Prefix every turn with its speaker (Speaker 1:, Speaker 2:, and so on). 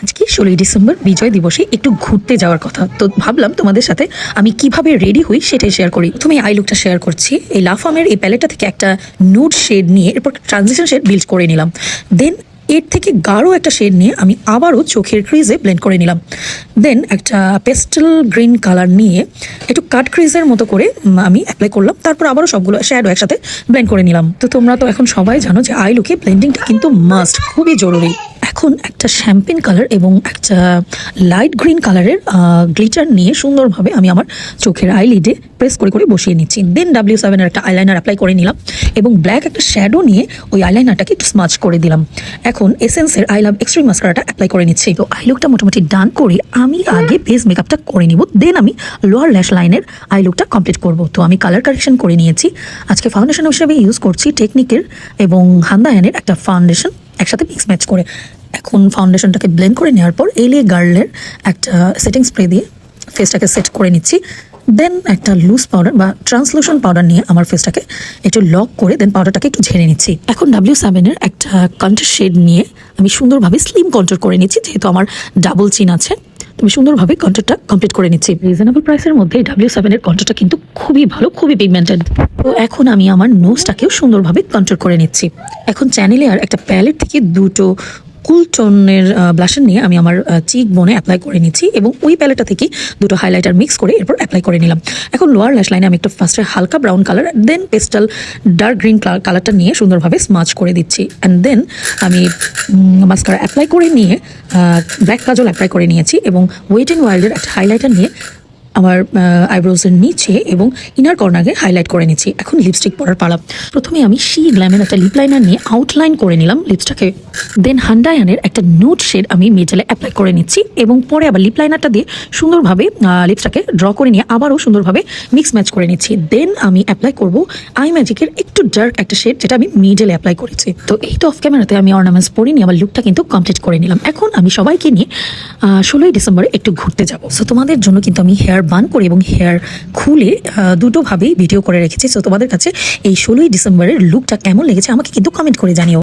Speaker 1: আজকে 16ই ডিসেম্বর বিজয় দিবসে একটু ঘুরতে যাওয়ার কথা, তো ভাবলাম তোমাদের সাথে আমি কিভাবে রেডি হই সেটাই শেয়ার করি। তুমি আই লুকটা শেয়ার করছি। এই লাফামের এই প্যালেটটা থেকে একটা নুড শেড নিয়ে এরপর ট্রানজিশন শেড বিল্ড করে নিলাম। দেন এর থেকে গাঢ় একটা শেড নিয়ে আমি আবারও চোখের ক্রিজে ব্লেন্ড করে নিলাম। দেন একটা পেস্টেল গ্রিন কালার নিয়ে একটু কাট ক্রিজের মতো করে আমি অ্যাপ্লাই করলাম। তারপর আবারও সবগুলো শ্যাডো একসাথে ব্লেন্ড করে নিলাম। তো তোমরা তো এখন সবাই জানো যে আই লুকে ব্লেন্ডিংটা কিন্তু মাস্ট, খুবই জরুরি। এখন একটা শ্যাম্পেন কালার এবং একটা লাইট গ্রিন কালারের গ্লিটার নিয়ে সুন্দরভাবে আমি আমার চোখের আইলিডে প্রেস করে করে বসিয়ে নিচ্ছি। দেন W7 এর একটা আইলাইনার অ্যাপ্লাই করে নিলাম এবং ব্ল্যাক একটা শ্যাডো নিয়ে ওই আইলাইনারটাকে একটু স্মাচ করে দিলাম। এখন এসেন্সের আই লাভ এক্সট্রিম মাস্কারাটা অ্যাপ্লাই করে নিচ্ছি। তো আই লুকটা মোটামুটি ডান করে আমি আগে বেস মেকআপটা করে নিব, দেন আমি লোয়ার ল্যাশ লাইনের আই লুকটা কমপ্লিট করব। তো আমি কালার কারেকশন করে নিয়েছি। আজকে ফাউন্ডেশন হিসেবে ইউজ করছি টেকনিকের এবং হান্দায়ানের একটা ফাউন্ডেশন একসাথে মিক্স ম্যাচ করে। এখন ফাউন্ডেশনটাকে ব্লেন্ড করে নেওয়ার পর এলিয়ে গার্লের একটা সেটিং স্প্রে দিয়ে ফেসটাকে সেট করে নিচ্ছি। দেন একটা লুজ পাউডার বা ট্রান্সলুশন পাউডার নিয়ে আমার ফেসটাকে একটু লক করে দেন পাউডারটাকে একটু ঝেড়ে নিচ্ছি। এখন W7 এর একটা কন্ট্রাস্ট শেড নিয়ে আমি সুন্দরভাবে স্লিম কন্ট্রোল করে নিচ্ছি, যেহেতু আমার ডাবল চিন আছে। তুমি সুন্দরভাবে কন্ট্রোলটা কমপ্লিট করে নিচ্ছি। রিজনেবল প্রাইসের মধ্যে W7 এর কন্ট্রোলটা কিন্তু খুবই ভালো, খুবই পিগমেন্টেড। তো এখন আমি আমার নোজটাকেও সুন্দরভাবে কন্ট্রোল করে নিচ্ছি। এখন চ্যানেলে আর একটা প্যালেট থেকে দুটো কুল টোনের ব্লাশার নিয়ে আমি আমার চিক বোনে অ্যাপ্লাই করে নিচ্ছি এবং ওই প্যালেটটা থেকে দুটো হাইলাইটার মিক্স করে এরপর অ্যাপ্লাই করে নিলাম। এখন লোয়ার ল্যাশ লাইনে আমি একটু ফার্স্টে হালকা ব্রাউন কালার দেন পেস্টাল ডার্ক গ্রিন কালারটা নিয়ে সুন্দরভাবে স্মাচ করে দিচ্ছি। অ্যান্ড দেন আমি মাস্কারা অ্যাপ্লাই করে নিয়ে ব্ল্যাক কাজল অ্যাপ্লাই করে নিয়েছি এবং ওয়েট অ্যান্ড ওয়াইল্ডের একটা হাইলাইটার নিয়ে আমার আইব্রোজের নিচে এবং ইনার কর্নারে হাইলাইট করে নিচ্ছি। এখন লিপস্টিক পরার পালা। প্রথমে আমি শি গ্ল্যামের একটা লিপ লাইনার নিয়ে আউটলাইন করে নিলাম লিপসটাকে। দেন হান্ডায়ানের একটা নুড শেড আমি মিডলে অ্যাপ্লাই করে নিচ্ছি এবং পরে আবার লিপ লাইনারটা দিয়ে সুন্দরভাবে লিপসটাকে ড্র করে নিয়ে আবারও সুন্দরভাবে মিক্স ম্যাচ করে নিচ্ছি। দেন আমি অ্যাপ্লাই করব আই ম্যাজিকের একটু ডার্ক একটা শেড, যেটা আমি মিডলে অ্যাপ্লাই করেছি। তো এই তো অফ ক্যামেরাতে আমি অর্নামেন্টস পরে নিয়ে আমার লুকটা কিন্তু কমপ্লিট করে নিলাম। এখন আমি সবাইকে নিয়ে 16ই ডিসেম্বরে একটু ঘুরতে যাবো। সো তোমাদের জন্য কিন্তু আমি হেয়ার বান করে এবং হেয়ার খুলে দুটোভাবেই ভিডিও করে রেখেছি। সো তোমাদের কাছে এই 16ই ডিসেম্বরের লুকটা কেমন লেগেছে আমাকে কিন্তু কমেন্ট করে জানিও।